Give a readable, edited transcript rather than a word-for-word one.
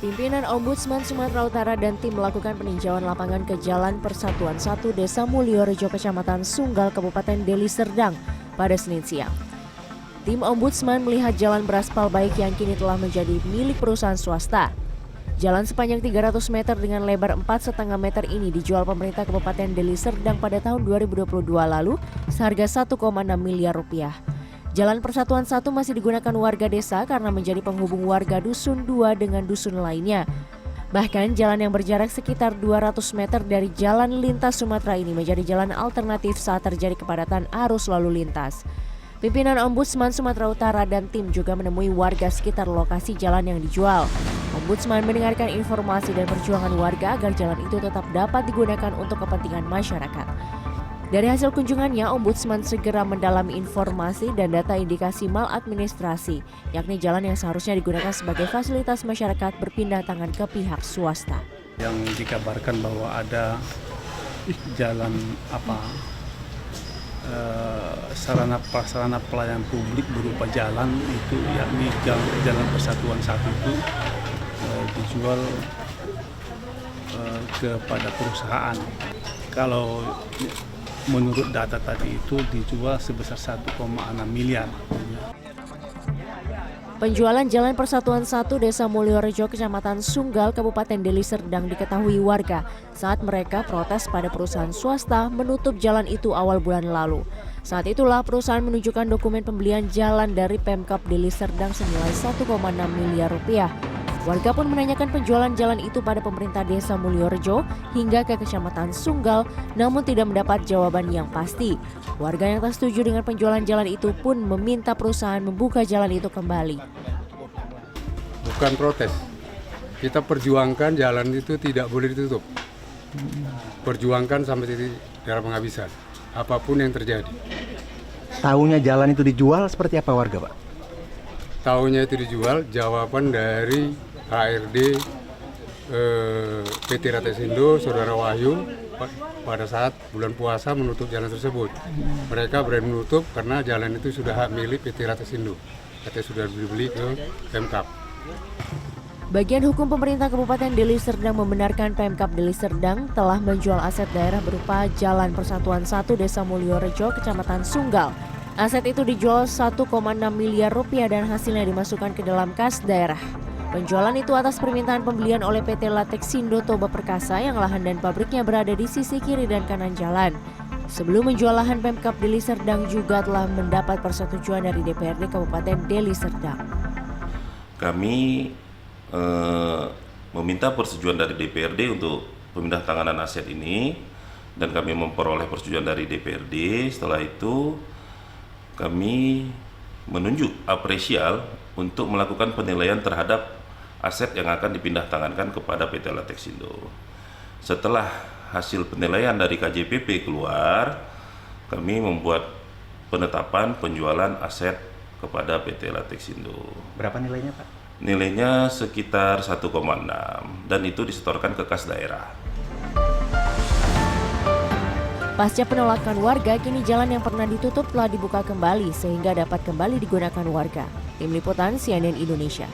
Pimpinan Ombudsman Sumatera Utara dan tim melakukan peninjauan lapangan ke Jalan Persatuan 1 Desa Mulyorejo, Kecamatan Sunggal, Kabupaten Deli Serdang pada Senin siang. Tim Ombudsman melihat jalan beraspal baik yang kini telah menjadi milik perusahaan swasta. Jalan sepanjang 300 meter dengan lebar 4,5 meter ini dijual pemerintah Kabupaten Deli Serdang pada tahun 2022 lalu seharga 1,6 miliar rupiah. Jalan Persatuan 1 masih digunakan warga desa karena menjadi penghubung warga Dusun 2 dengan dusun lainnya. Bahkan jalan yang berjarak sekitar 200 meter dari jalan lintas Sumatera ini menjadi jalan alternatif saat terjadi kepadatan arus lalu lintas. Pimpinan Ombudsman Sumatera Utara dan tim juga menemui warga sekitar lokasi jalan yang dijual. Ombudsman mendengarkan informasi dan perjuangan warga agar jalan itu tetap dapat digunakan untuk kepentingan masyarakat. Dari hasil kunjungannya, Ombudsman segera mendalami informasi dan data indikasi maladministrasi, yakni jalan yang seharusnya digunakan sebagai fasilitas masyarakat berpindah tangan ke pihak swasta. Yang dikabarkan bahwa ada jalan sarana prasarana pelayanan publik berupa jalan itu, yakni jalan Persatuan 1 itu dijual kepada perusahaan. Kalau menurut data tadi itu dijual sebesar 1,6 miliar. Penjualan Jalan Persatuan 1 Desa Mulyorejo, Kecamatan Sunggal, Kabupaten Deli Serdang diketahui warga saat mereka protes pada perusahaan swasta menutup jalan itu awal bulan lalu. Saat itulah perusahaan menunjukkan dokumen pembelian jalan dari Pemkab Deli Serdang senilai 1,6 miliar rupiah. Warga pun menanyakan penjualan jalan itu pada pemerintah Desa Mulyorejo hingga ke Kecamatan Sunggal, namun tidak mendapat jawaban yang pasti. Warga yang tak setuju dengan penjualan jalan itu pun meminta perusahaan membuka jalan itu kembali. Bukan protes, kita perjuangkan jalan itu tidak boleh ditutup. Perjuangkan sampai titik darah penghabisan, apapun yang terjadi. Tahunya jalan itu dijual seperti apa warga, Pak? Tahunya itu dijual, jawaban dari HRD PT Ratesindo, Saudara Wahyu, pada saat bulan puasa menutup jalan tersebut. Mereka berani menutup karena jalan itu sudah hak milik PT Ratesindo. Katanya sudah dibeli ke Pemkab. Bagian hukum pemerintah Kabupaten Deli Serdang membenarkan Pemkab Deli Serdang telah menjual aset daerah berupa Jalan Persatuan 1 Desa Mulyorejo, Kecamatan Sunggal. Aset itu dijual 1,6 miliar rupiah dan hasilnya dimasukkan ke dalam kas daerah. Penjualan itu atas permintaan pembelian oleh PT Latexindo Toba Perkasa yang lahan dan pabriknya berada di sisi kiri dan kanan jalan. Sebelum menjual lahan, Pemkab Deli Serdang juga telah mendapat persetujuan dari DPRD Kabupaten Deli Serdang. Kami meminta persetujuan dari DPRD untuk pemindah tanganan aset ini dan kami memperoleh persetujuan dari DPRD. Setelah itu kami menunjuk apresial untuk melakukan penilaian terhadap aset yang akan dipindah tangankan kepada PT Latexindo. Setelah hasil penilaian dari KJPP keluar, kami membuat penetapan penjualan aset kepada PT Latexindo. Berapa nilainya, Pak? Nilainya sekitar 1,6 dan itu disetorkan ke kas daerah. Pasca penolakan warga, kini jalan yang pernah ditutup telah dibuka kembali sehingga dapat kembali digunakan warga. Tim Liputan CNN Indonesia.